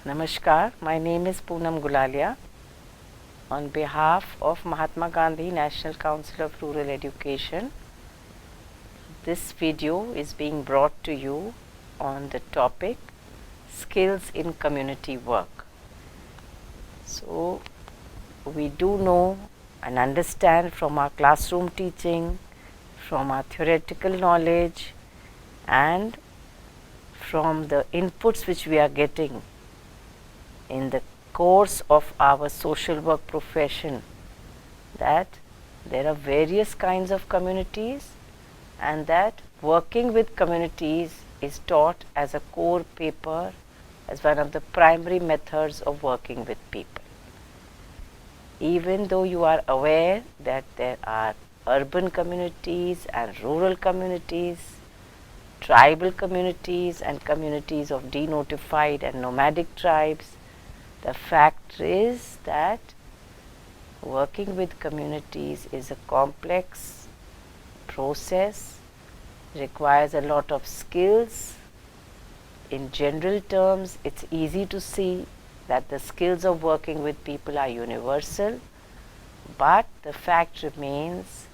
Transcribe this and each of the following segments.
Namaskar, my name is Poonam Gulalia. On behalf of Mahatma Gandhi National Council of Rural Education, this video is being brought to you on the topic Skills in Community Work. So, we do know and understand from our classroom teaching, from our theoretical knowledge, and from the inputs which we are getting in the course of our social work profession, that there are various kinds of communities and that working with communities is taught as a core paper, as one of the primary methods of working with people. Even though you are aware that there are urban communities and rural communities, tribal communities and communities of denotified and nomadic tribes, the fact is that working with communities is a complex process, requires a lot of skills. In general terms, it's easy to see that the skills of working with people are universal, but the fact remains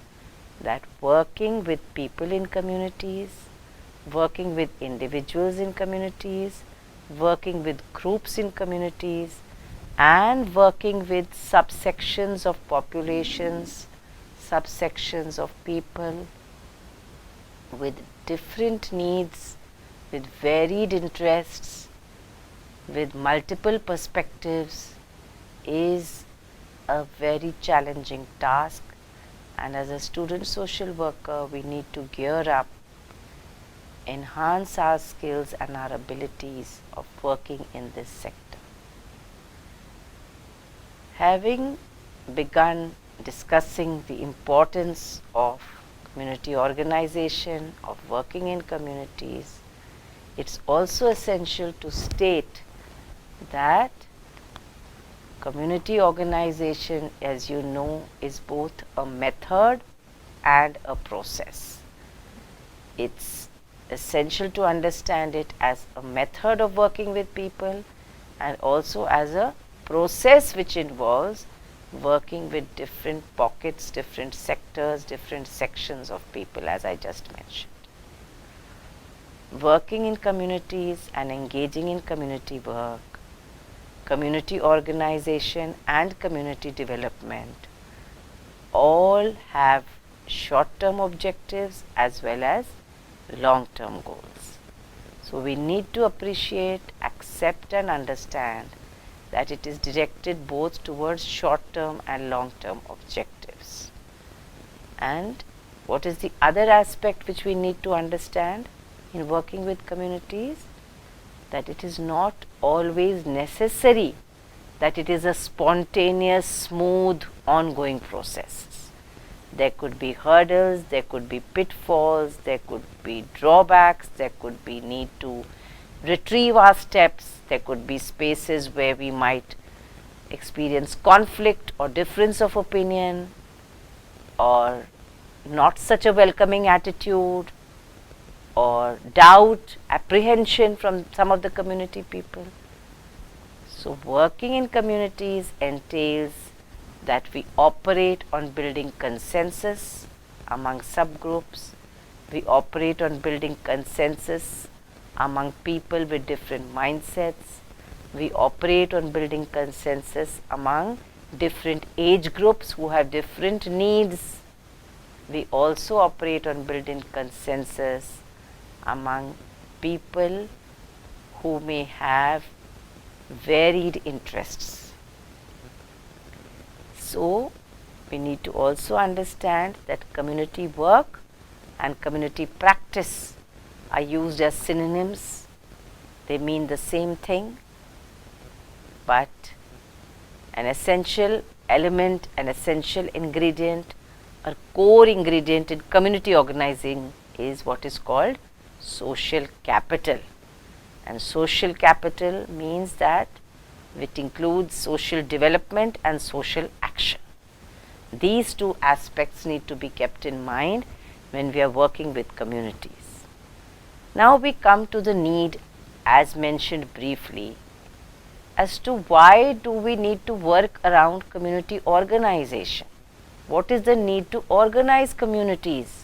that working with people in communities, working with individuals in communities, working with groups in communities, and working with subsections of populations, subsections of people with different needs, with varied interests, with multiple perspectives is a very challenging task, and as a student social worker we need to gear up, enhance our skills and our abilities of working in this sector. Having begun discussing the importance of community organization, of working in communities, it's also essential to state that community organization, as you know, is both a method and a process. It's essential to understand it as a method of working with people and also as a process which involves working with different pockets, different sectors, different sections of people, as I just mentioned. Working in communities and engaging in community work, community organization and community development all have short-term objectives as well as long-term goals. So we need to appreciate, accept and understand that it is directed both towards short-term and long-term objectives. And what is the other aspect which we need to understand in working with communities? That it is not always necessary that it is a spontaneous, smooth, ongoing process. There could be hurdles, there could be pitfalls, there could be drawbacks, there could be need to retrieve our steps, there could be spaces where we might experience conflict or difference of opinion or not such a welcoming attitude or doubt, apprehension from some of the community people. So working in communities entails that we operate on building consensus among subgroups, we operate on building consensus among people with different mindsets, we operate on building consensus among different age groups who have different needs, we also operate on building consensus among people who may have varied interests. So, we need to also understand that community work and community practice are used as synonyms. They mean the same thing, but an essential element, an essential ingredient, or core ingredient in community organizing is what is called social capital. And social capital means that it includes social development and social action. These two aspects need to be kept in mind when we are working with communities. Now we come to the need, as mentioned briefly, as to why do we need to work around community organization. What is the need to organize communities?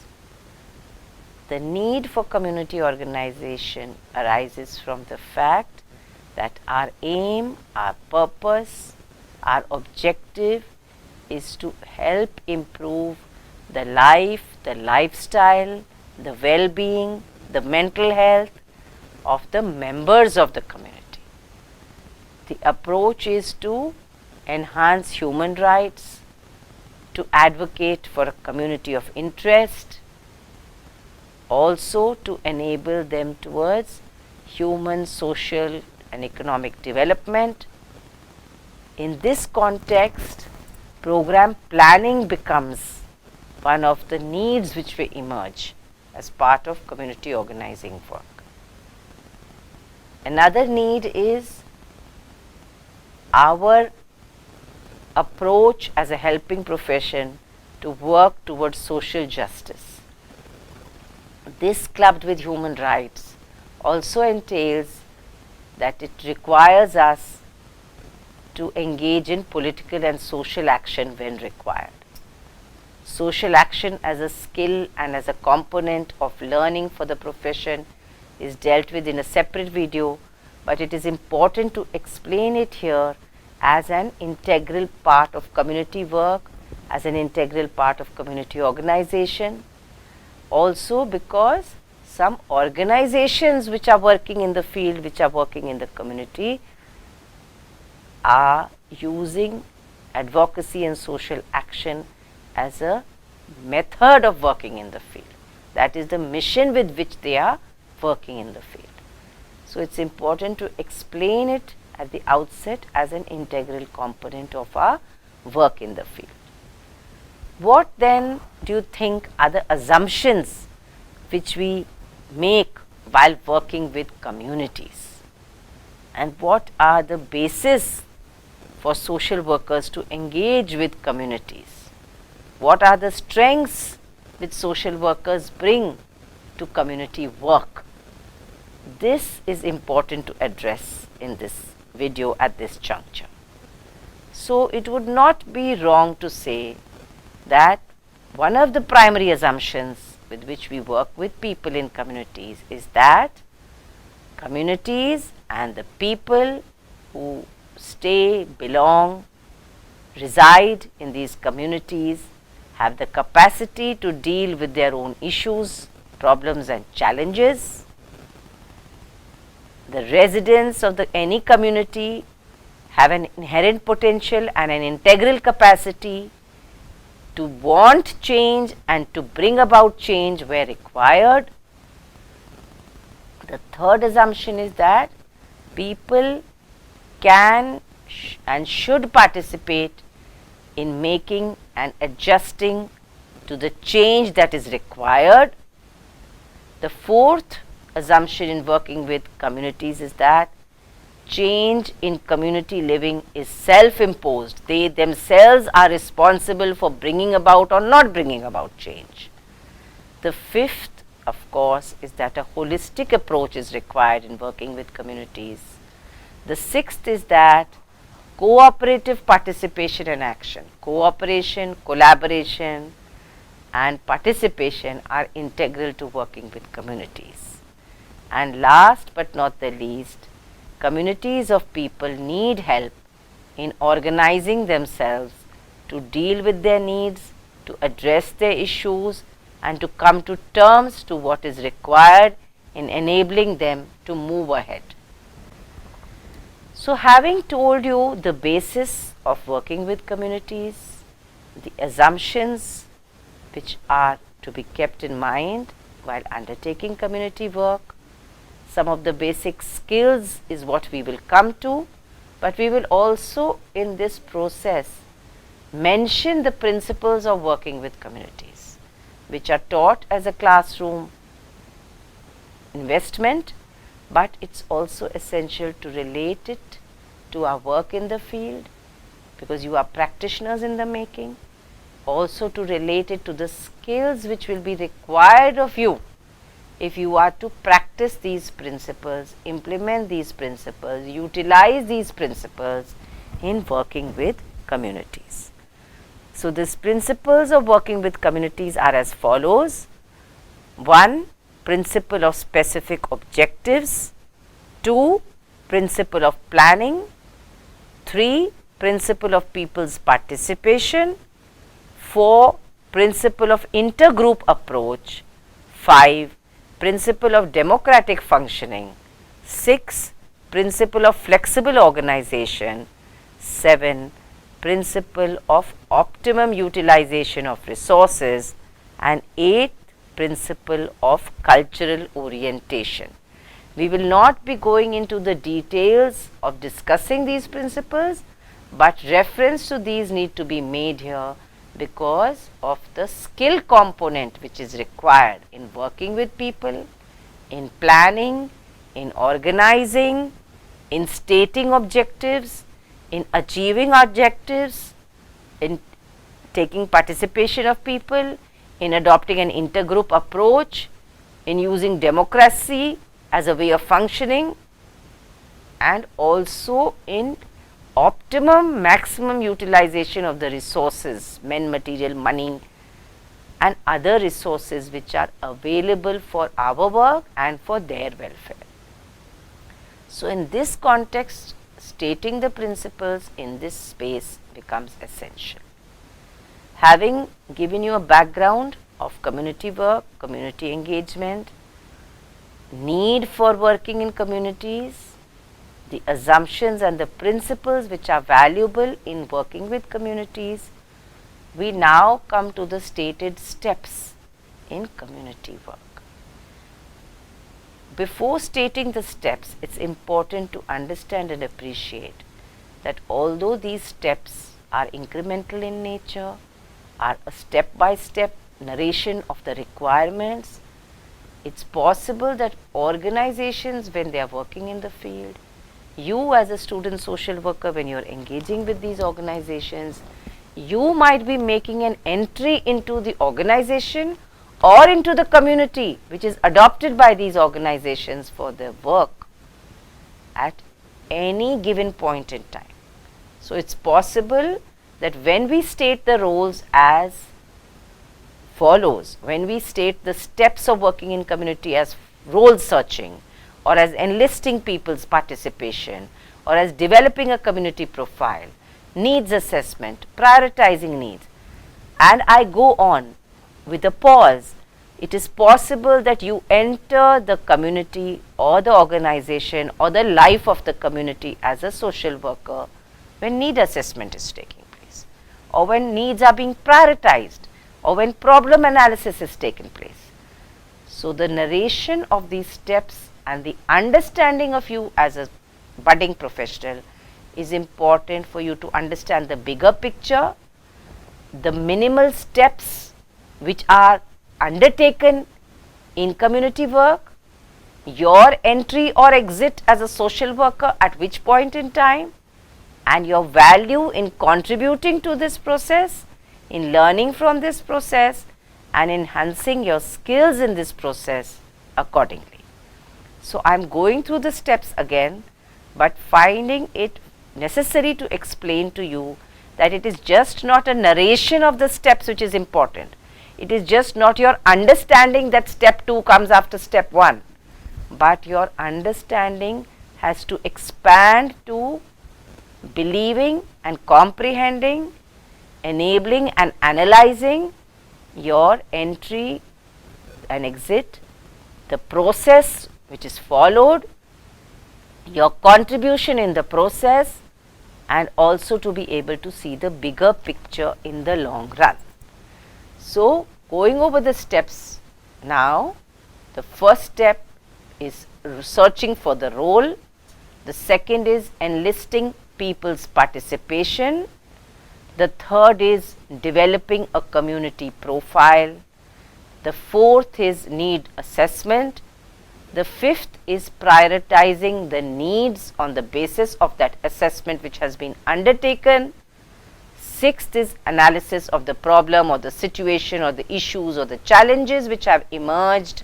The need for community organization arises from the fact that our aim, our purpose, our objective is to help improve the life, the lifestyle, the well-being, the mental health of the members of the community. The approach is to enhance human rights, to advocate for a community of interest, also to enable them towards human, social and economic development. In this context, program planning becomes one of the needs which will emerge as part of community organizing work. Another need is our approach as a helping profession to work towards social justice. This, clubbed with human rights, also entails that it requires us to engage in political and social action when required. Social action as a skill and as a component of learning for the profession is dealt with in a separate video, but it is important to explain it here as an integral part of community work, as an integral part of community organization. Also because some organizations which are working in the field, which are working in the community, are using advocacy and social action as a method of working in the field. That is the mission with which they are working in the field. So it's important to explain it at the outset as an integral component of our work in the field. What then do you think are the assumptions which we make while working with communities? And what are the basis for social workers to engage with communities? What are the strengths which social workers bring to community work? This is important to address in this video at this juncture. So it would not be wrong to say that one of the primary assumptions with which we work with people in communities is that communities and the people who stay, belong, reside in these communities have the capacity to deal with their own issues, problems and challenges. The residents of any community have an inherent potential and an integral capacity to want change and to bring about change where required. The third assumption is that people can and should participate in making and adjusting to the change that is required. The fourth assumption in working with communities is that change in community living is self-imposed. They themselves are responsible for bringing about or not bringing about change. The fifth, of course, is that a holistic approach is required in working with communities. The sixth is that cooperative participation and action, cooperation, collaboration and participation are integral to working with communities. And last but not the least, communities of people need help in organizing themselves to deal with their needs, to address their issues and to come to terms to what is required in enabling them to move ahead. So having told you the basis of working with communities, the assumptions which are to be kept in mind while undertaking community work, some of the basic skills is what we will come to, but we will also in this process mention the principles of working with communities which are taught as a classroom investment, but it's also essential to relate it to our work in the field because you are practitioners in the making, also to relate it to the skills which will be required of you if you are to practice these principles, implement these principles, utilize these principles in working with communities. So, these principles of working with communities are as follows. 1. Principle of specific objectives. 2. Principle of planning. 3. Principle of people's participation. 4. Principle of intergroup approach. 5. Principle of democratic functioning. 6. Principle of flexible organization. 7. Principle of optimum utilization of resources. And 8. Principle of cultural orientation. We will not be going into the details of discussing these principles, but reference to these need to be made here because of the skill component which is required in working with people, in planning, in organizing, in stating objectives, in achieving objectives, in taking participation of people, in adopting an intergroup approach, in using democracy as a way of functioning, and also in optimum maximum utilization of the resources, men, material, money and other resources which are available for our work and for their welfare. So, in this context, stating the principles in this space becomes essential. Having given you a background of community work, community engagement, need for working in communities, the assumptions and the principles which are valuable in working with communities, we now come to the stated steps in community work. Before stating the steps, it's important to understand and appreciate that although these steps are incremental in nature, are a step-by-step narration of the requirements, it's possible that organizations, when they are working in the field, you as a student social worker, when you're engaging with these organizations, you might be making an entry into the organization or into the community which is adopted by these organizations for their work at any given point in time. So, it's possible that when we state the roles as follows, when we state the steps of working in community as role searching, or as enlisting people's participation, or as developing a community profile, needs assessment, prioritizing needs, and I go on with a pause, it is possible that you enter the community or the organization or the life of the community as a social worker when need assessment is taking place, or when needs are being prioritized, or when problem analysis is taken place. So, the narration of these steps and the understanding of you as a budding professional is important for you to understand the bigger picture, the minimal steps which are undertaken in community work, your entry or exit as a social worker at which point in time, and your value in contributing to this process, in learning from this process and enhancing your skills in this process accordingly. So, I am going through the steps again, but finding it necessary to explain to you that it is just not a narration of the steps which is important. It is just not your understanding that step 2 comes after step 1, but your understanding has to expand to believing and comprehending, enabling and analyzing your entry and exit, the process which is followed, your contribution in the process, and also to be able to see the bigger picture in the long run. So, going over the steps now, the first step is searching for the role, the second is enlisting people's participation, the third is developing a community profile, the fourth is need assessment, the fifth is prioritizing the needs on the basis of that assessment which has been undertaken, sixth is analysis of the problem or the situation or the issues or the challenges which have emerged,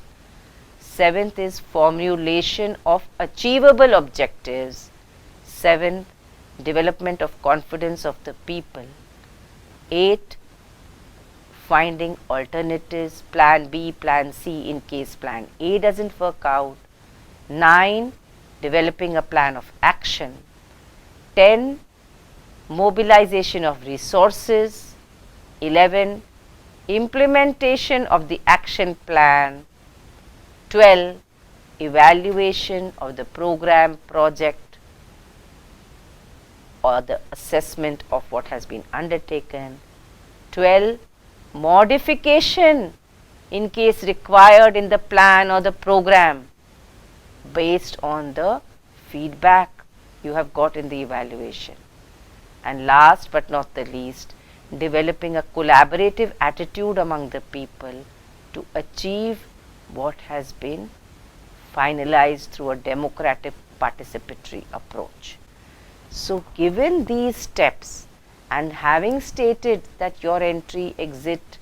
7th is formulation of achievable objectives. 7th, development of confidence of the people. 8, finding alternatives, plan B, plan C in case plan A doesn't work out. 9, developing a plan of action. 10, mobilization of resources. 11, implementation of the action plan. 12, evaluation of the program, project, or the assessment of what has been undertaken. 12, modification in case required in the plan or the program based on the feedback you have got in the evaluation. And last but not the least, developing a collaborative attitude among the people to achieve what has been finalized through a democratic participatory approach. So, given these steps and having stated that your entry, exit,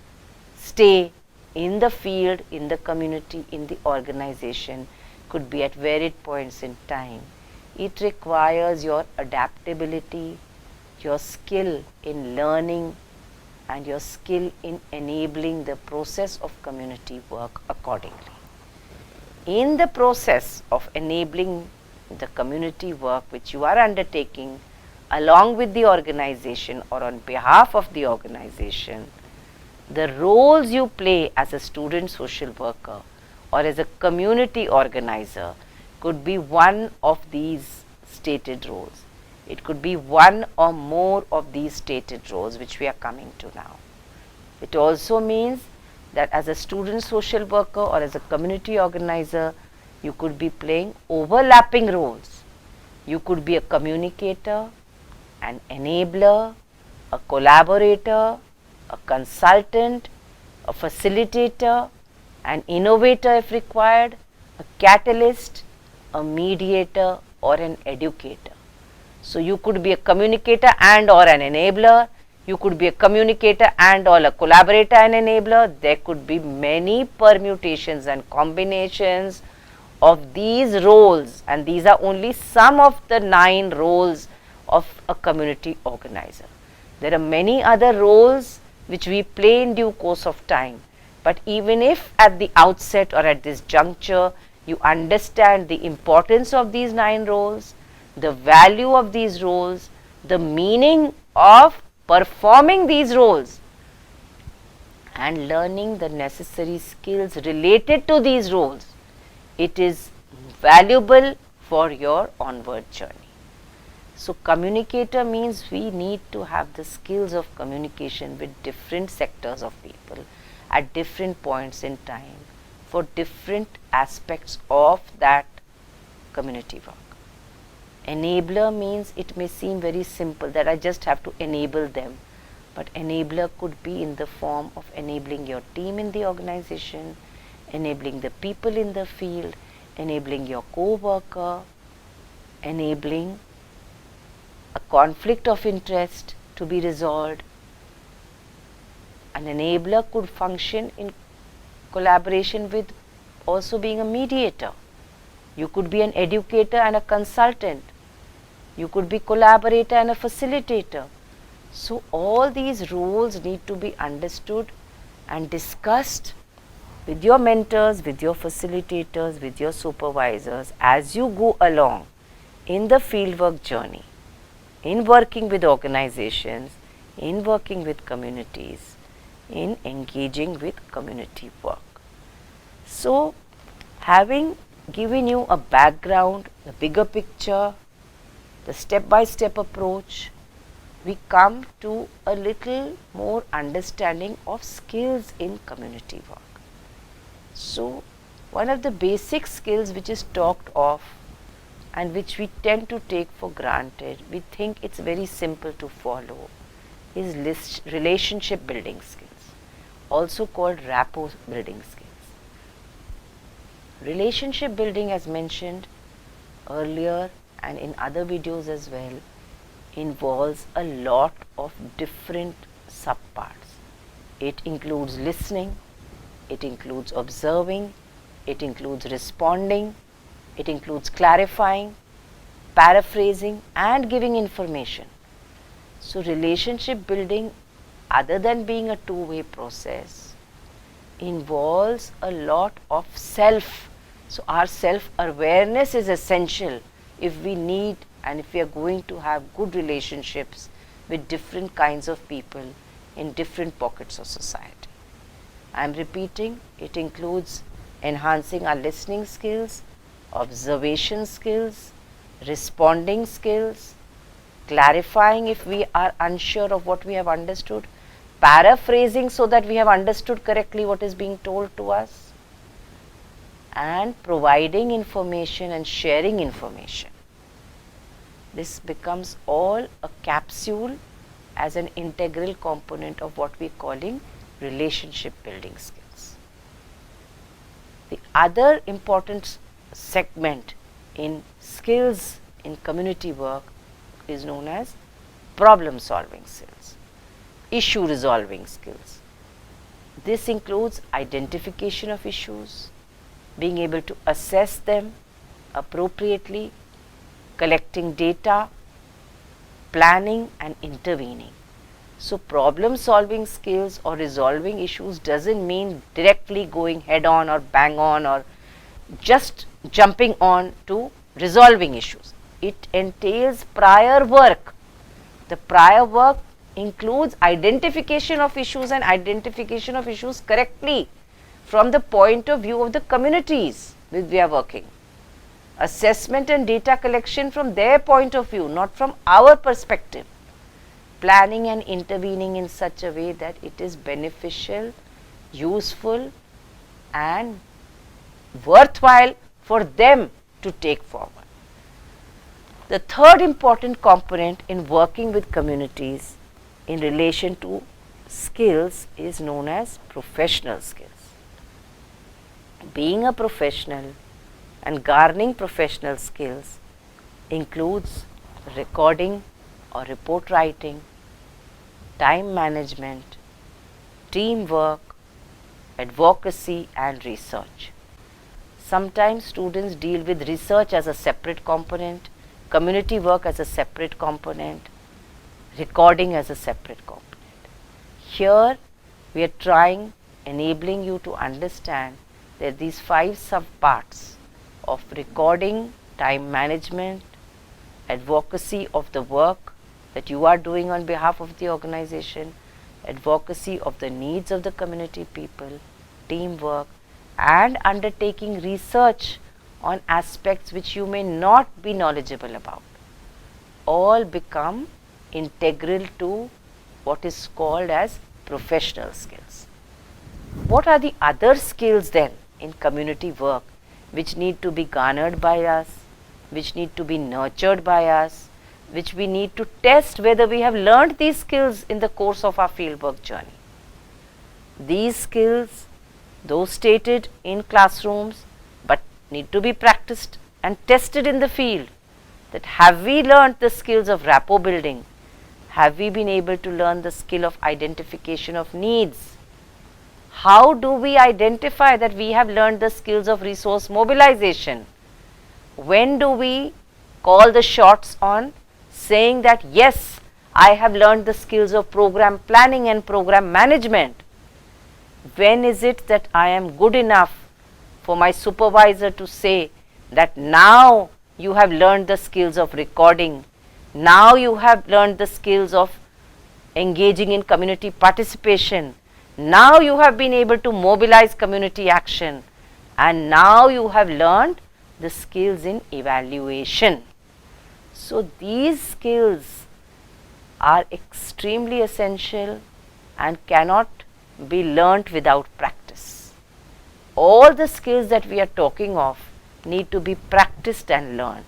stay in the field, in the community, in the organization could be at varied points in time, it requires your adaptability, your skill in learning, and your skill in enabling the process of community work accordingly. In the process of enabling the community work which you are undertaking along with the organization or on behalf of the organization, the roles you play as a student social worker or as a community organizer could be one of these stated roles. It could be one or more of these stated roles which we are coming to now. It also means that as a student social worker or as a community organizer, you could be playing overlapping roles. You could be a communicator, an enabler, a collaborator, a consultant, a facilitator, an innovator if required, a catalyst, a mediator, or an educator. So, you could be a communicator and or an enabler, you could be a communicator and or a collaborator and enabler. There could be many permutations and combinations of these roles, and these are only some of the 9 roles of a community organizer. There are many other roles which we play in due course of time, but even if at the outset or at this juncture you understand the importance of these 9 roles, the value of these roles, the meaning of performing these roles, and learning the necessary skills related to these roles, it is valuable for your onward journey. So, communicator means we need to have the skills of communication with different sectors of people at different points in time for different aspects of that community work. Enabler means it may seem very simple that I just have to enable them, but enabler could be in the form of enabling your team in the organization, enabling the people in the field, enabling your co-worker, enabling a conflict of interest to be resolved. An enabler could function in collaboration with also being a mediator. You could be an educator and a consultant. You could be collaborator and a facilitator. So, all these roles need to be understood and discussed with your mentors, with your facilitators, with your supervisors as you go along in the fieldwork journey, in working with organizations, in working with communities, in engaging with community work. So, having given you a background, the bigger picture, the step-by-step approach, we come to a little more understanding of skills in community work. So, one of the basic skills which is talked of and which we tend to take for granted, we think it's very simple to follow, is relationship building skills, also called rapport building skills. Relationship building, as mentioned earlier and in other videos as well, involves a lot of different subparts. It includes listening, it includes observing, it includes responding, it includes clarifying, paraphrasing and giving information. So relationship building, other than being a two-way process, involves a lot of self. So our self-awareness is essential if we need and if we are going to have good relationships with different kinds of people in different pockets of society. I am repeating, it includes enhancing our listening skills, observation skills, responding skills, clarifying if we are unsure of what we have understood, paraphrasing so that we have understood correctly what is being told to us, and providing information and sharing information. This becomes all a capsule as an integral component of what we are calling relationship building skills. The other important segment in skills in community work is known as problem solving skills, issue resolving skills. This includes identification of issues, being able to assess them appropriately, collecting data, planning and intervening. So problem solving skills or resolving issues doesn't mean directly going head on or bang on or just jumping on to resolving issues. It entails prior work. The prior work includes identification of issues and identification of issues correctly from the point of view of the communities with we are working. Assessment and data collection from their point of view, not from our perspective. Planning and intervening in such a way that it is beneficial, useful and worthwhile for them to take forward. The third important component in working with communities in relation to skills is known as professional skills. Being a professional and garnering professional skills includes recording or report writing, time management, teamwork, advocacy and research. Sometimes students deal with research as a separate component, community work as a separate component, recording as a separate component. Here we are enabling you to understand that these 5 subparts of recording, time management, advocacy of the work that you are doing on behalf of the organization, advocacy of the needs of the community people, teamwork and undertaking research on aspects which you may not be knowledgeable about, all become integral to what is called as professional skills. What are the other skills then in community work which need to be garnered by us, which need to be nurtured by us, which we need to test whether we have learned these skills in the course of our fieldwork journey? These skills, though stated in classrooms, but need to be practiced and tested in the field. That have we learned the skills of rapport building? Have we been able to learn the skill of identification of needs? How do we identify that we have learned the skills of resource mobilization? When do we call the shots on saying that yes, I have learned the skills of program planning and program management? When is it that I am good enough for my supervisor to say that now you have learned the skills of recording, now you have learned the skills of engaging in community participation, now you have been able to mobilize community action, and now you have learned the skills in evaluation. So these skills are extremely essential and cannot be learnt without practice. All the skills that we are talking of need to be practiced and learned.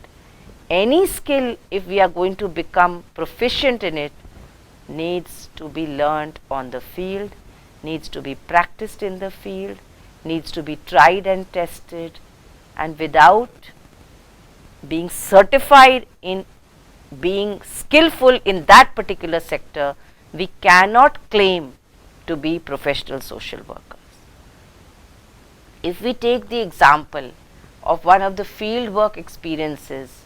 Any skill, if we are going to become proficient in it, needs to be learnt on the field, needs to be practiced in the field, needs to be tried and tested, and without being certified in being skillful in that particular sector, we cannot claim to be professional social workers. If we take the example of one of the field work experiences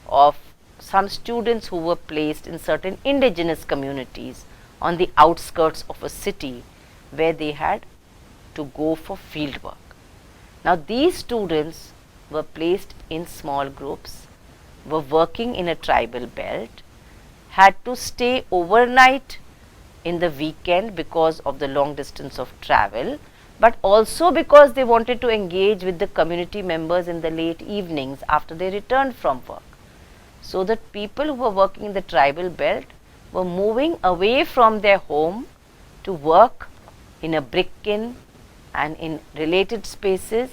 of some students who were placed in certain indigenous communities on the outskirts of a city where they had to go for field work. Now these students were placed in small groups, were working in a tribal belt, had to stay overnight in the weekend because of the long distance of travel, but also because they wanted to engage with the community members in the late evenings after they returned from work. So that people who were working in the tribal belt were moving away from their home to work in a brick kiln and in related spaces,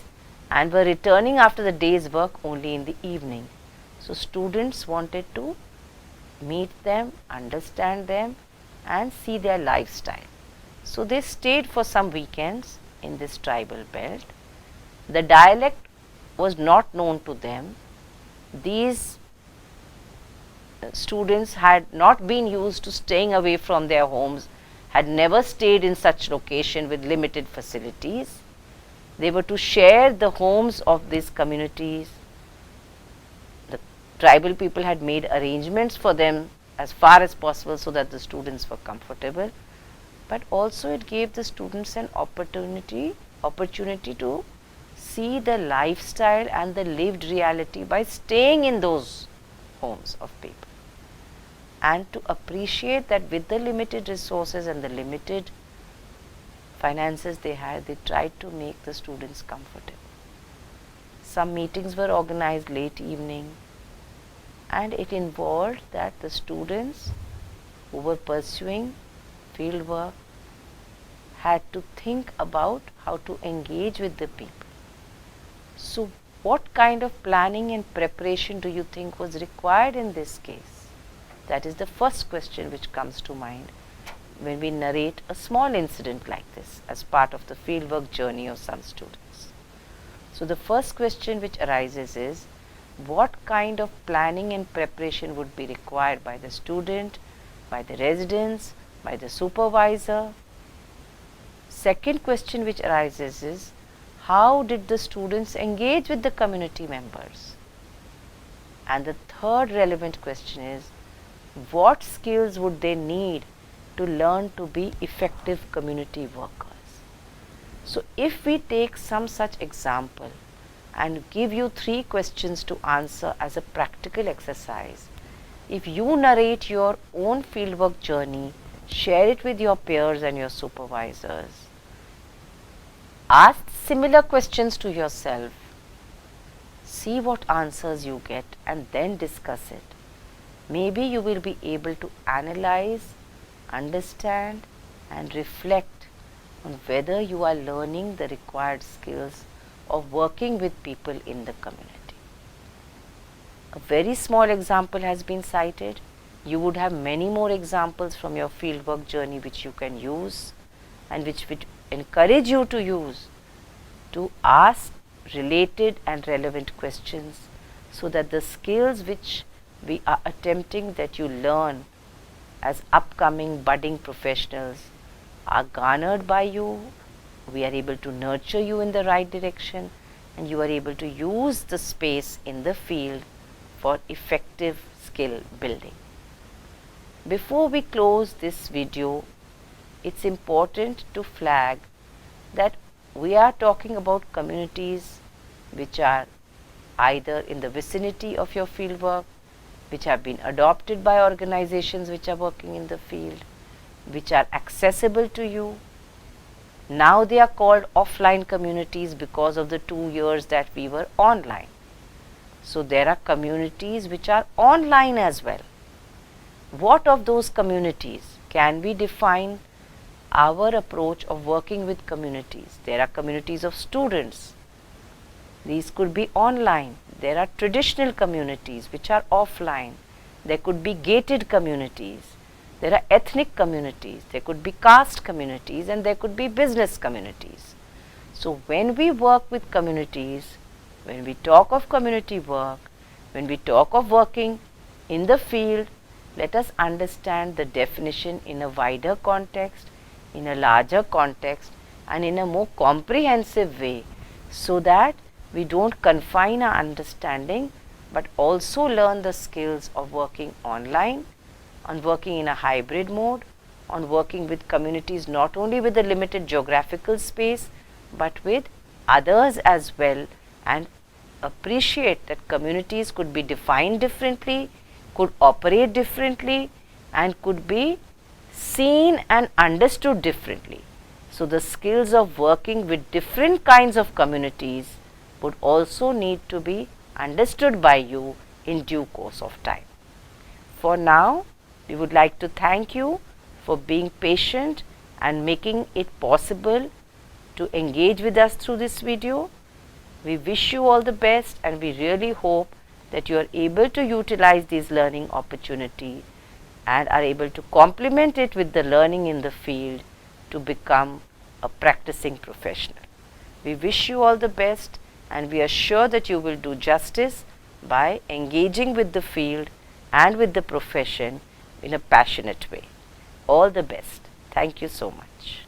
and were returning after the day's work only in the evening. So students wanted to meet them, understand them and see their lifestyle. So they stayed for some weekends in this tribal belt. The dialect was not known to them. These students had not been used to staying away from their homes, had never stayed in such location with limited facilities. They were to share the homes of these communities. The tribal people had made arrangements for them as far as possible so that the students were comfortable, but also it gave the students an opportunity to see the lifestyle and the lived reality by staying in those homes of people, and to appreciate that with the limited resources and the limited finances they had, they tried to make the students comfortable. Some meetings were organized late evening, and it involved that the students who were pursuing field work had to think about how to engage with the people. So what kind of planning and preparation do you think was required in this case? That is the first question which comes to mind when we narrate a small incident like this as part of the fieldwork journey of some students. So the first question which arises is, what kind of planning and preparation would be required by the student, by the residents, by the supervisor? Second question which arises is, how did the students engage with the community members? And the third relevant question is, what skills would they need to learn to be effective community workers? So if we take some such example and give you 3 questions to answer as a practical exercise, if you narrate your own fieldwork journey, share it with your peers and your supervisors, ask similar questions to yourself, see what answers you get and then discuss it. Maybe you will be able to analyze, understand and reflect on whether you are learning the required skills of working with people in the community. A very small example has been cited. You would have many more examples from your fieldwork journey which you can use and which would encourage you to use to ask related and relevant questions, so that the skills which we are attempting that you learn as upcoming budding professionals are garnered by you, we are able to nurture you in the right direction, and you are able to use the space in the field for effective skill building. Before we close this video, it's important to flag that we are talking about communities which are either in the vicinity of your fieldwork, which have been adopted by organizations which are working in the field, which are accessible to you. Now they are called offline communities because of the 2 years that we were online. So there are communities which are online as well. What of those communities? Can we define our approach of working with communities? There are communities of students. These could be online. There are traditional communities which are offline. There could be gated communities. There are ethnic communities. There could be caste communities, and there could be business communities. So when we work with communities, when we talk of community work, when we talk of working in the field, let us understand the definition in a wider context, in a larger context, and in a more comprehensive way, so that we don't confine our understanding but also learn the skills of working online, on working in a hybrid mode, on working with communities not only with a limited geographical space but with others as well, and appreciate that communities could be defined differently, could operate differently, and could be seen and understood differently. So, the skills of working with different kinds of communities would also need to be understood by you in due course of time. For now, we would like to thank you for being patient and making it possible to engage with us through this video. We wish you all the best, and we really hope that you are able to utilize these learning opportunities and are able to complement it with the learning in the field to become a practicing professional. We wish you all the best, and we are sure that you will do justice by engaging with the field and with the profession in a passionate way. All the best. Thank you so much.